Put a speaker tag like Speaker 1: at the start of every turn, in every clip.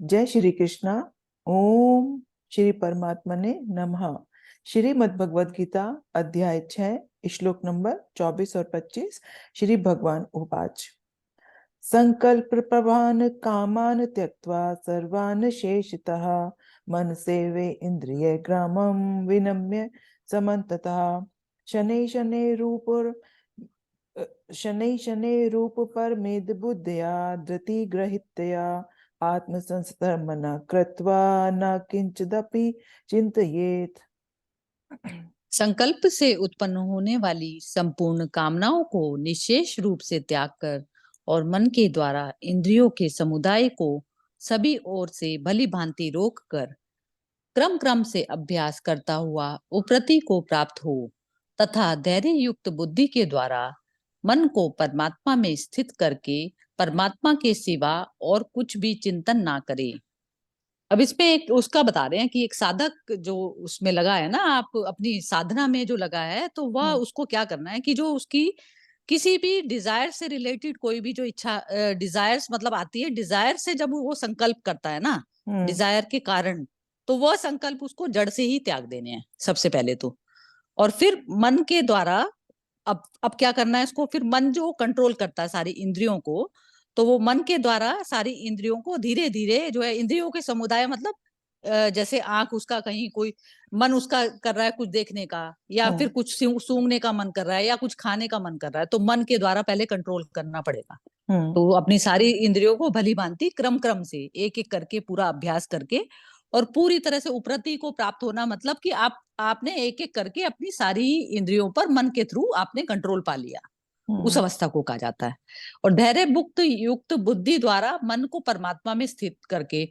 Speaker 1: जय श्री कृष्णा। ओम श्री परमात्मने नमः। श्रीमद् भगवद गीता अध्याय 6 श्लोक नंबर 24 और 25। श्री भगवान उवाच संकल्प प्रभान कामान त्यक्त्वा सर्वान् शेषतः मन सेवे इंद्रिय ग्रामं विनम्य समन्ततः शनै शनै रूप पर मेद बुद्धया धृति ग्रहित्या आत्म संस्तर्मना कृत्वा न किंचिदपि चिंतयेत्।
Speaker 2: संकल्प से उत्पन्न होने वाली संपूर्ण कामनाओं को निशेष रूप से त्याग कर और मन के द्वारा इंद्रियों के समुदाय को सभी ओर से भली भांति रोक कर क्रम क्रम से अभ्यास करता हुआ उपरति को प्राप्त हो तथा धैर्य युक्त बुद्धि के द्वारा मन को परमात्मा में स्थित करके परमात्मा के सिवा और कुछ भी चिंतन ना करे। अब इसमें एक उसका बता रहे हैं कि एक साधक जो उसमें लगा है ना, आप अपनी साधना में जो लगा है, तो वह उसको क्या करना है कि जो उसकी किसी भी डिजायर से रिलेटेड कोई भी जो इच्छा, डिजायर्स मतलब आती है, डिजायर से जब वो संकल्प करता है ना, डिजायर के कारण, तो वह संकल्प उसको जड़ से ही त्याग देने हैं सबसे पहले तो। और फिर मन के द्वारा अब क्या करना है इसको, फिर मन जो कंट्रोल करता है सारी इंद्रियों को, तो वो मन के द्वारा सारी इंद्रियों को धीरे धीरे जो है, इंद्रियों के समुदाय मतलब जैसे आंख उसका कहीं कोई मन उसका कर रहा है कुछ देखने का, या फिर कुछ सूंघने का मन कर रहा है, या कुछ खाने का मन कर रहा है, तो मन के द्वारा पहले कंट्रोल करना पड़ेगा। तो अपनी सारी इंद्रियों को भली भांति क्रम क्रम से एक एक करके पूरा अभ्यास करके और पूरी तरह से उपरति को प्राप्त होना, मतलब कि आपने एक एक करके अपनी सारी इंद्रियों पर मन के थ्रू आपने कंट्रोल पा लिया, उस अवस्था को कहा जाता है। और धैर्य मुक्त युक्त बुद्धि द्वारा मन को परमात्मा में स्थित करके,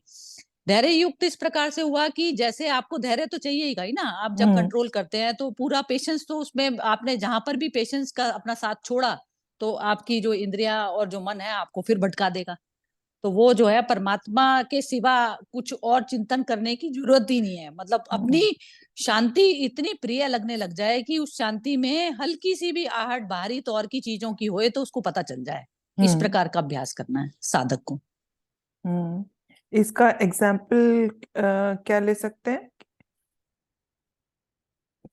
Speaker 2: धैर्य युक्त इस प्रकार से हुआ कि जैसे आपको धैर्य तो चाहिए ही ना, आप जब कंट्रोल करते हैं तो पूरा पेशेंस, तो उसमें आपने जहां पर भी पेशेंस का अपना साथ छोड़ा तो आपकी जो इंद्रियां और जो मन है आपको फिर भटका देगा। तो वो जो है परमात्मा के सिवा कुछ और चिंतन करने की जरूरत ही नहीं है, मतलब अपनी शांति इतनी प्रिय लगने लग जाए कि उस शांति में हल्की सी भी आहट बाहरी तौर की चीजों की होए तो उसको पता चल जाए। इस प्रकार का अभ्यास करना है साधक को।
Speaker 1: इसका एग्जाम्पल क्या ले सकते हैं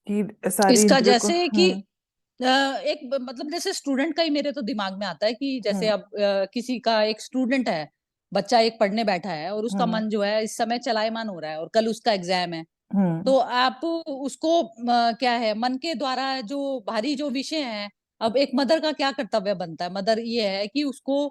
Speaker 1: कि सारी
Speaker 2: इसका
Speaker 1: इंद्रियों को।
Speaker 2: जैसे कि एक मतलब जैसे स्टूडेंट का ही मेरे तो दिमाग में आता है कि जैसे अब किसी का एक स्टूडेंट है, बच्चा एक पढ़ने बैठा है और उसका मन जो है इस समय चलायमान हो रहा है और कल उसका एग्जाम है, तो आप उसको क्या है, मन के द्वारा जो भारी जो विषय है, अब एक मदर का क्या कर्तव्य बनता है, मदर ये है कि उसको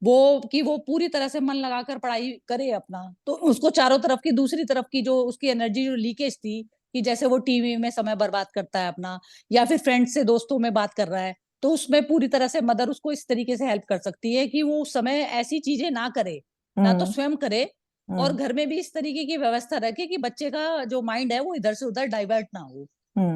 Speaker 2: वो पूरी तरह से मन लगाकर पढ़ाई करे अपना, तो उसको चारों तरफ की, दूसरी तरफ की जो उसकी एनर्जी जो लीकेज थी, कि जैसे वो टीवी में समय बर्बाद करता है अपना, या फिर फ्रेंड से दोस्तों में बात कर रहा है, तो उसमें पूरी तरह से मदर उसको इस तरीके से हेल्प कर सकती है कि वो उस समय ऐसी चीजें ना करे, ना तो स्वयं करे, और घर में भी इस तरीके की व्यवस्था रखे कि बच्चे का जो माइंड है वो इधर से उधर डाइवर्ट ना हो।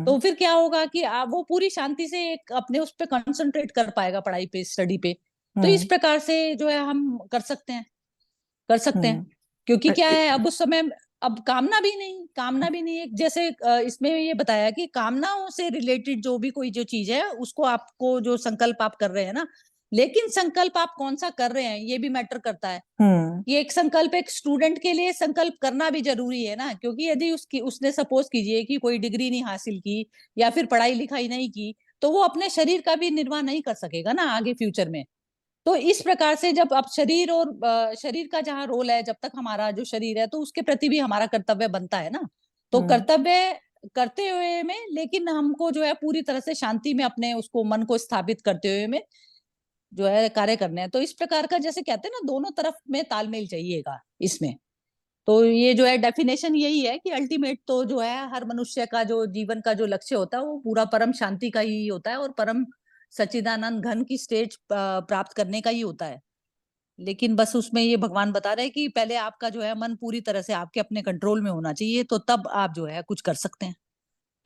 Speaker 2: तो फिर क्या होगा कि आप वो पूरी शांति से एक अपने उस पे कंसंट्रेट कर पाएगा, पढ़ाई पे, स्टडी पे। तो इस प्रकार से जो है हम कर सकते हैं क्योंकि क्या है, अब उस समय अब कामना भी नहीं एक जैसे इसमें ये बताया कि कामनाओं से रिलेटेड जो भी कोई जो चीज है उसको आपको जो संकल्प आप कर रहे हैं ना, लेकिन संकल्प आप कौन सा कर रहे हैं ये भी मैटर करता है। ये एक संकल्प, एक स्टूडेंट के लिए संकल्प करना भी जरूरी है ना, क्योंकि यदि उसने सपोज कीजिए कि कोई डिग्री नहीं हासिल की या फिर पढ़ाई लिखाई नहीं की, तो वो अपने शरीर का भी निर्वाह नहीं कर सकेगा ना आगे फ्यूचर में। तो इस प्रकार से जब अब शरीर और शरीर का जहाँ रोल है, जब तक हमारा जो शरीर है तो उसके प्रति भी हमारा कर्तव्य बनता है ना। तो कर्तव्य करते हुए में, लेकिन हमको जो है पूरी तरह से शांति में अपने उसको मन को स्थापित करते हुए में जो है कार्य करने हैं। तो इस प्रकार का जैसे कहते हैं ना, दोनों तरफ में तालमेल चाहिएगा इसमें। तो ये जो है डेफिनेशन यही है कि अल्टीमेट तो जो है हर मनुष्य का जो जीवन का जो लक्ष्य होता है वो पूरा परम शांति का ही होता है और परम सच्चिदानंद घन की स्टेज प्राप्त करने का ही होता है। लेकिन बस उसमें ये भगवान बता रहे हैं कि पहले आपका जो है मन पूरी तरह से आपके अपने कंट्रोल में होना चाहिए, तो तब आप जो है कुछ कर सकते हैं।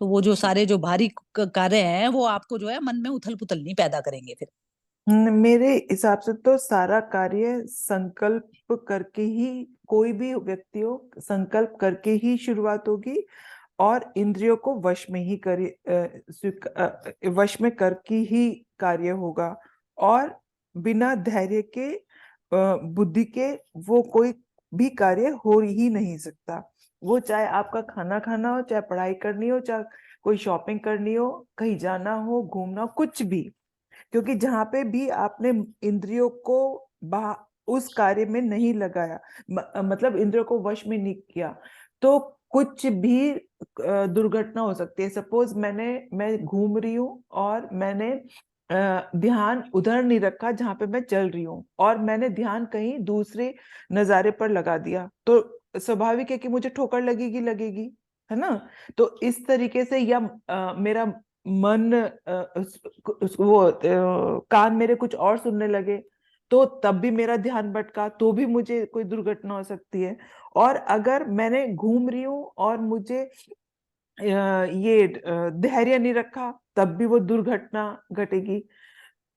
Speaker 2: तो वो जो सारे जो भारी कार्य हैं वो आपको जो है मन में उथल पुथल नहीं पैदा करेंगे फिर।
Speaker 1: मेरे हिसाब से तो सारा कार्य संकल्प करके ही, कोई भी व्यक्ति हो संकल्प करके ही शुरुआत होगी और इंद्रियों को वश में ही वश में करके ही कार्य होगा। और बिना धैर्य के बुद्धि के वो कोई भी कार्य हो ही नहीं सकता। वो चाहे आपका खाना खाना हो, चाहे पढ़ाई करनी हो, चाहे कोई शॉपिंग करनी हो, कहीं जाना हो, घूमना हो, कुछ भी। क्योंकि जहां पे भी आपने इंद्रियों को उस कार्य में नहीं लगाया, मतलब इंद्रियों को वश में नहीं किया, तो कुछ भी दुर्घटना हो सकती है। सपोज मैं घूम रही हूँ और मैंने ध्यान उधर नहीं रखा जहां पे मैं चल रही हूँ, और मैंने ध्यान कहीं दूसरे नजारे पर लगा दिया, तो स्वाभाविक है कि मुझे ठोकर लगेगी लगेगी, है ना। तो इस तरीके से, या मेरा मन कान मेरे कुछ और सुनने लगे, तो तब भी मेरा ध्यान भटका, तो भी मुझे कोई दुर्घटना हो सकती है। और अगर मैंने घूम रही हूँ और मुझे ये धैर्य नहीं रखा, तब भी वो दुर्घटना घटेगी।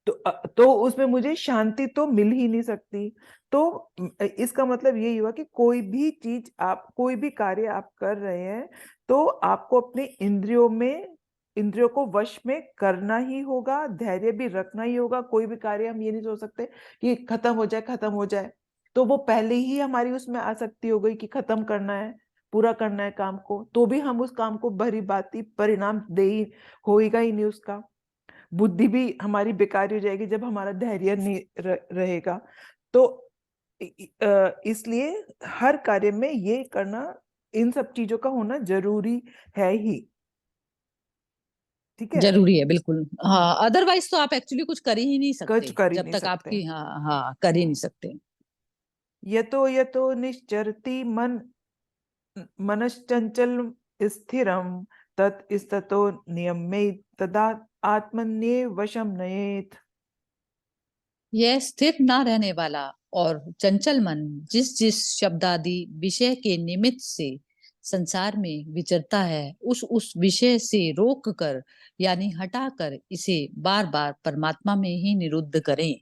Speaker 1: तो उसमें मुझे शांति तो मिल ही नहीं सकती। तो इसका मतलब यही हुआ कि कोई भी चीज, आप कोई भी कार्य आप कर रहे हैं, तो आपको अपने इंद्रियों को वश में करना ही होगा, धैर्य भी रखना ही होगा। कोई भी कार्य हम ये नहीं सोच सकते कि खत्म हो जाए खत्म हो जाए, तो वो पहले ही हमारी उसमें आसक्ति हो गई कि खत्म करना है, पूरा करना है काम को, तो भी हम उस काम को भरी भांति परिणाम दे ही होएगा ही नहीं उसका। बुद्धि भी हमारी बेकार हो जाएगी जब हमारा धैर्य नहीं रहेगा। तो इसलिए हर कार्य में ये करना, इन सब चीजों का होना जरूरी है ही। ठीक है।
Speaker 2: जरूरी है बिल्कुल। हाँ, अदरवाइज तो आप एक्चुअली कुछ कर ही नहीं
Speaker 1: कुछ
Speaker 2: सकते
Speaker 1: कर ही
Speaker 2: जब
Speaker 1: नहीं
Speaker 2: तक
Speaker 1: सकते।
Speaker 2: आपकी, हाँ हाँ, कर ही नहीं सकते।
Speaker 1: यतो यतो निश्चरति मनश्चंचल स्थिरम, तत् स्ततो नियम्ये तदा आत्मन्येव वशम नयेत।
Speaker 2: यह स्थिर ना रहने वाला और चंचल मन जिस जिस शब्दादि विषय के निमित्त से संसार में विचरता है, उस विषय से रोक कर यानी हटा कर इसे बार बार परमात्मा में ही निरुद्ध करें।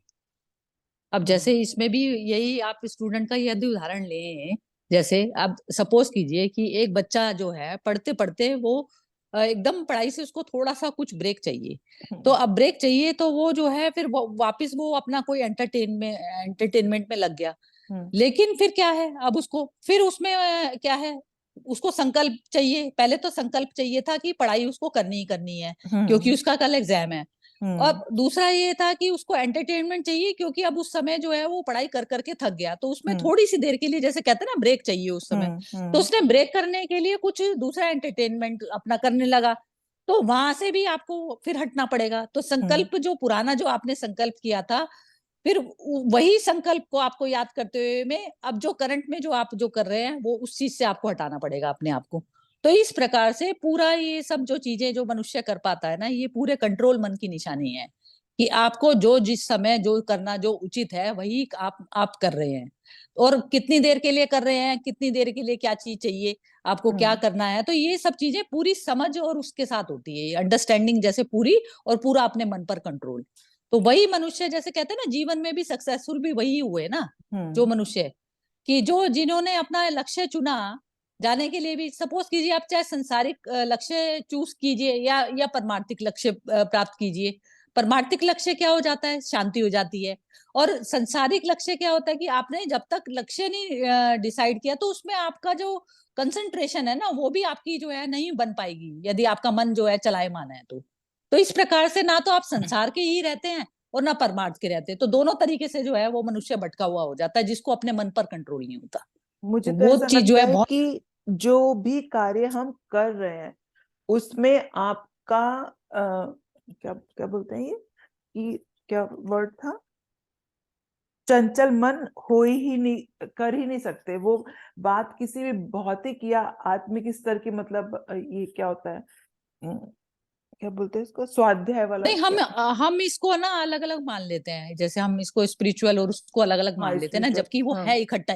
Speaker 2: अब जैसे इसमें भी यही, आप स्टूडेंट का यदि उदाहरण लें, जैसे अब सपोज कीजिए कि एक बच्चा जो है पढ़ते पढ़ते वो एकदम पढ़ाई से उसको थोड़ा सा कुछ ब्रेक चाहिए। तो
Speaker 1: हम्म।
Speaker 2: अब ब्रेक चाहिए तो वो जो है फिर वापस वो अपना कोई एंटरटेनमेंट में लग गया।
Speaker 1: हम्म।
Speaker 2: लेकिन फिर क्या है, अब उसको फिर उसमें क्या है, उसको संकल्प चाहिए। पहले तो संकल्प चाहिए था कि पढ़ाई उसको करनी ही करनी है क्योंकि
Speaker 1: हम्म।
Speaker 2: उसका कल एग्जाम है। और
Speaker 1: हम्म।
Speaker 2: दूसरा ये था कि उसको एंटरटेनमेंट चाहिए क्योंकि अब उस समय जो है वो पढ़ाई कर करके थक गया, तो उसमें
Speaker 1: हम्म।
Speaker 2: थोड़ी सी देर के लिए, जैसे कहते हैं ना, ब्रेक चाहिए उस समय।
Speaker 1: हम्म।
Speaker 2: तो
Speaker 1: हम्म।
Speaker 2: उसने ब्रेक करने के लिए कुछ दूसरा एंटरटेनमेंट अपना करने लगा। तो वहां से भी आपको फिर हटना पड़ेगा। तो
Speaker 1: हम्म।
Speaker 2: संकल्प जो पुराना जो आपने संकल्प किया था, फिर वही संकल्प को आपको याद करते हुए में अब जो करंट में जो आप जो कर रहे हैं वो उस चीज से आपको हटाना पड़ेगा अपने आप को। तो इस प्रकार से पूरा ये सब जो चीजें जो मनुष्य कर पाता है ना, ये पूरे कंट्रोल मन की निशानी है कि आपको जो जिस समय जो करना जो उचित है वही आप कर रहे हैं। और कितनी देर के लिए कर रहे हैं, कितनी देर के लिए क्या चीज चाहिए, आपको क्या
Speaker 1: हम्म।
Speaker 2: करना है, तो ये सब चीजें पूरी समझ और उसके साथ होती है, अंडरस्टैंडिंग जैसे पूरी, और पूरा अपने मन पर कंट्रोल। तो वही मनुष्य, जैसे कहते हैं ना, जीवन में भी सक्सेसफुल भी वही हुए ना, जो
Speaker 1: हम्म।
Speaker 2: मनुष्य कि जो जिन्होंने अपना लक्ष्य चुना जाने के लिए भी, सपोज कीजिए आप चाहे संसारिक लक्ष्य चूज कीजिए या परमार्थिक लक्ष्य प्राप्त कीजिए। परमार्थिक लक्ष्य क्या हो जाता है, शांति हो जाती है। और संसारिक लक्ष्य क्या होता है कि आपने जब तक लक्ष्य नहीं डिसाइड किया तो उसमें आपका जो कंसंट्रेशन है ना, वो भी आपकी जो है नहीं बन पाएगी यदि आपका मन जो है चलायमान है तो इस प्रकार से ना तो आप संसार के ही रहते हैं और ना परमार्थ के रहते हैं, तो दोनों तरीके से जो है वो मनुष्य भटका हुआ हो जाता है जिसको अपने मन पर कंट्रोल नहीं होता।
Speaker 1: मुझे
Speaker 2: तो
Speaker 1: तो
Speaker 2: वो
Speaker 1: ऐसा
Speaker 2: चीज जो
Speaker 1: लगता
Speaker 2: है
Speaker 1: है
Speaker 2: बहुत।
Speaker 1: कि जो भी कार्य हम कर रहे हैं उसमें आपका क्या क्या बोलते हैं ये, कि क्या वर्ड था, चंचल मन हो ही नहीं, कर ही नहीं सकते वो बात किसी भी भौतिक या आत्मिक स्तर की, मतलब ये क्या होता है, क्या बोलते हैं इसको, स्वाध्याय वाला
Speaker 2: नहीं,
Speaker 1: क्या।
Speaker 2: हम इसको ना अलग अलग मान लेते हैं, जैसे हम इसको स्पिरिचुअल और उसको अलग अलग
Speaker 1: हाँ
Speaker 2: मान लेते हैं ना,
Speaker 1: स्पिरिचुअल,
Speaker 2: जबकि वो
Speaker 1: हाँ।
Speaker 2: है इकट्ठा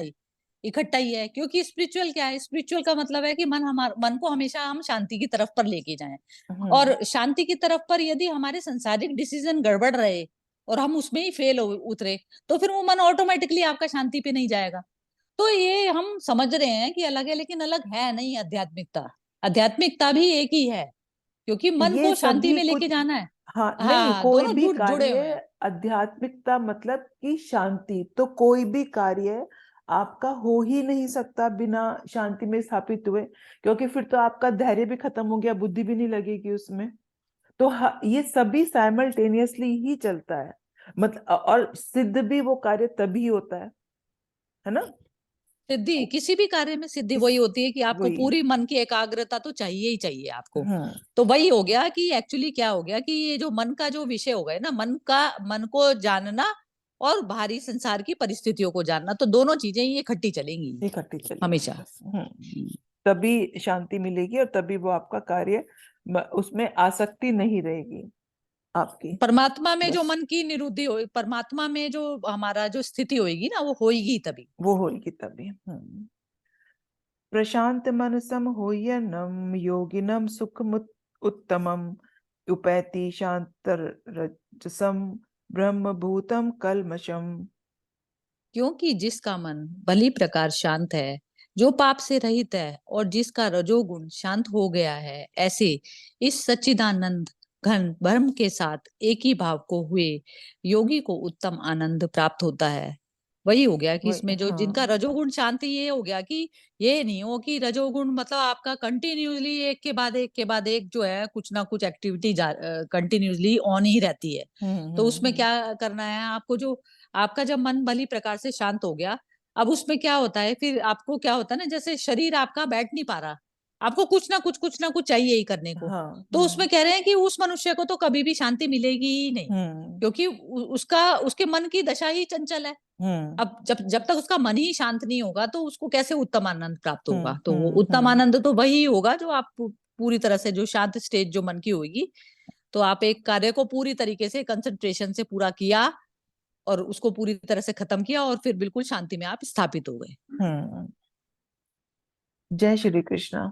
Speaker 2: ही है। क्योंकि स्पिरिचुअल क्या है, स्पिरिचुअल का मतलब है कि मन को हमेशा हम शांति की तरफ पर लेके जाएं।
Speaker 1: हम्म।
Speaker 2: और शांति की तरफ पर यदि हमारे संसारिक डिसीजन गड़बड़ रहे और हम उसमें ही फेल उतरे, तो फिर वो मन ऑटोमेटिकली आपका शांति पे नहीं जाएगा। तो ये हम समझ रहे हैं कि अलग है, लेकिन अलग है नहीं। आध्यात्मिकता आध्यात्मिकता भी एक ही है, क्योंकि मन
Speaker 1: ये
Speaker 2: को शांति
Speaker 1: सभी
Speaker 2: में लेके
Speaker 1: कुछ,
Speaker 2: जाना है।
Speaker 1: हाँ नहीं,
Speaker 2: हाँ,
Speaker 1: कोई
Speaker 2: दोनों
Speaker 1: भी
Speaker 2: जुड़े हुए
Speaker 1: कार्य
Speaker 2: हैं।
Speaker 1: आध्यात्मिकता मतलब कि शांति, तो कोई भी कार्य आपका हो ही नहीं सकता बिना शांति में स्थापित हुए, क्योंकि फिर तो आपका धैर्य भी खत्म हो गया, बुद्धि भी नहीं लगेगी उसमें। तो ये सभी साइमल्टेनियसली ही चलता है, मतलब और सिद्ध भी वो कार्य तभी होता है ना।
Speaker 2: सिद्धि किसी भी कार्य में सिद्धि
Speaker 1: इस
Speaker 2: वही होती है कि आपको
Speaker 1: वही।
Speaker 2: पूरी मन की एकाग्रता तो चाहिए ही चाहिए आपको।
Speaker 1: हम्म।
Speaker 2: तो वही हो गया कि एक्चुअली क्या हो गया कि ये जो मन का जो विषय हो गया ना, मन को जानना और बाहरी संसार की परिस्थितियों को जानना, तो दोनों चीजें ये इकट्ठी चलेंगी
Speaker 1: इकट्ठी चलेगी
Speaker 2: हमेशा।
Speaker 1: बस। तभी शांति मिलेगी, और तभी वो आपका कार्य, उसमें आसक्ति नहीं रहेगी आपकी।
Speaker 2: परमात्मा में जो
Speaker 1: बस
Speaker 2: मन की निरुद्धि हो, परमात्मा में जो हमारा जो स्थिति होगी ना, वो होगी तभी।
Speaker 1: वो होगी तभी। प्रशांत मनसम होयनम योगिनम सुखम उत्तमम उपैति शांतरजसम ब्रह्म भूतम कलमशम।
Speaker 2: क्योंकि जिसका मन भली प्रकार शांत है, जो पाप से रहित है और जिसका रजोगुण शांत हो गया है, ऐसे इस सच्चिदानंद घन ब्रह्म के साथ एक ही भाव को हुए योगी को उत्तम आनंद प्राप्त होता है। वही हो गया कि
Speaker 1: वही।
Speaker 2: इसमें जो जिनका
Speaker 1: हाँ।
Speaker 2: रजोगुण शांति, ये हो गया कि ये नहीं हो कि रजोगुण मतलब आपका कंटिन्यूसली एक के बाद एक के बाद एक जो है कुछ ना कुछ एक्टिविटी कंटिन्यूसली ऑन ही रहती है। तो उसमें क्या करना है आपको, जो आपका जब मन भली प्रकार से शांत हो गया, अब उसमें क्या होता है, फिर आपको क्या होता है ना, जैसे शरीर आपका बैठ नहीं पा रहा, आपको कुछ ना कुछ चाहिए ही करने को।
Speaker 1: हाँ।
Speaker 2: तो उसमें कह रहे हैं कि उस मनुष्य को तो कभी भी शांति मिलेगी ही नहीं,
Speaker 1: हम्म।
Speaker 2: क्योंकि उसका उसके मन की दशा ही चंचल है।
Speaker 1: हम्म।
Speaker 2: अब जब जब तक उसका मन ही शांत नहीं होगा, तो उसको कैसे उत्तम आनंद प्राप्त
Speaker 1: हम्म।
Speaker 2: होगा? तो वो उत्तम आनंद तो वही होगा जो आप पूरी तरह से, जो शांत स्टेज जो मन की होगी, तो आप एक कार्य को पूरी तरीके से कंसंट्रेशन से पूरा किया और उसको पूरी तरह से खत्म किया, और फिर बिल्कुल शांति में आप स्थापित हो गए।
Speaker 1: जय श्री कृष्णा।